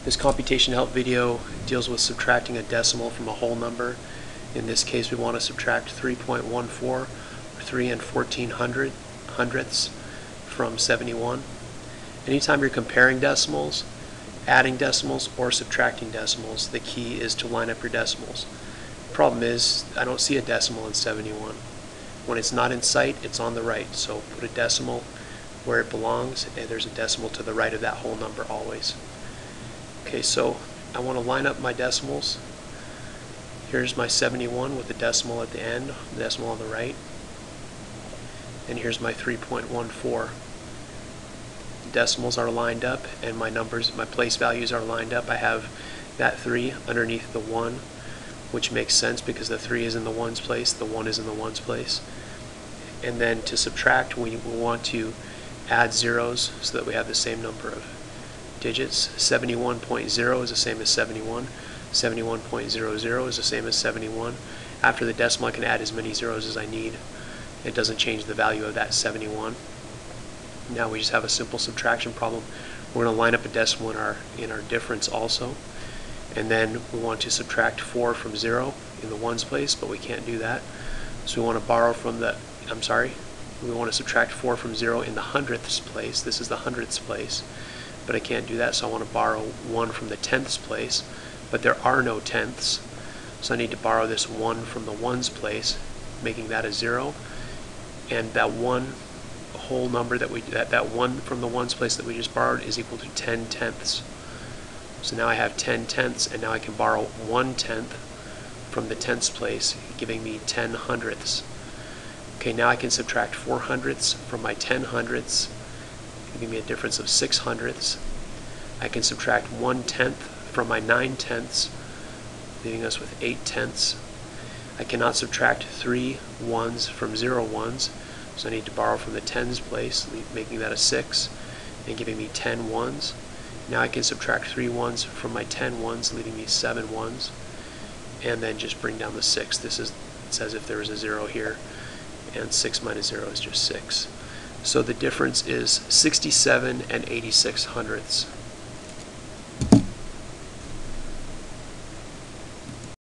This computation help video deals with subtracting a decimal from a whole number. In this case, we want to subtract 3.14, or 3 and 14 hundredths, from 71. Anytime you're comparing decimals, adding decimals, or subtracting decimals, the key is to line up your decimals. The problem is, I don't see a decimal in 71. When it's not in sight, it's on the right, so put a decimal where it belongs, and there's a decimal to the right of that whole number always. Okay, so I want to line up my decimals. Here's my 71 with the decimal at the end, the decimal on the right. And here's my 3.14. Decimals are lined up, and my numbers, my place values are lined up. I have that 3 underneath the 1, which makes sense because the 3 is in the 1's place, the 1 is in the 1's place. And then to subtract, we want to add zeros so that we have the same number of digits. 71.0 is the same as 71. 71.00 is the same as 71. After the decimal, I can add as many zeros as I need. It doesn't change the value of that 71. Now we just have a simple subtraction problem. We're going to line up a decimal in our difference also. And then we want to subtract 4 from 0 in the 1's place, but we can't do that. So we want to borrow from the, we want to subtract 4 from 0 in the hundredths place. This is the hundredths place, but I can't do that, so I want to borrow 1 from the tenths place, but there are no tenths, so I need to borrow this 1 from the 1's place, making that a 0, and that one whole number that that 1 from the 1's place that we just borrowed is equal to 10 tenths. So now I have 10 tenths, and now I can borrow 1 tenth from the tenths place, giving me 10 hundredths. Okay, now I can subtract 4 hundredths from my 10 hundredths, giving me a difference of 6 hundredths. I can subtract 1 tenth from my 9 tenths, leaving us with 8 tenths. I cannot subtract 3 ones from 0 ones, so I need to borrow from the tens place, making that a 6, and giving me 10 ones. Now I can subtract 3 ones from my 10 ones, leaving me 7 ones, and then just bring down the 6. This is, it's as if there was a 0 here, and 6 minus 0 is just 6. So the difference is 67 and 86 hundredths.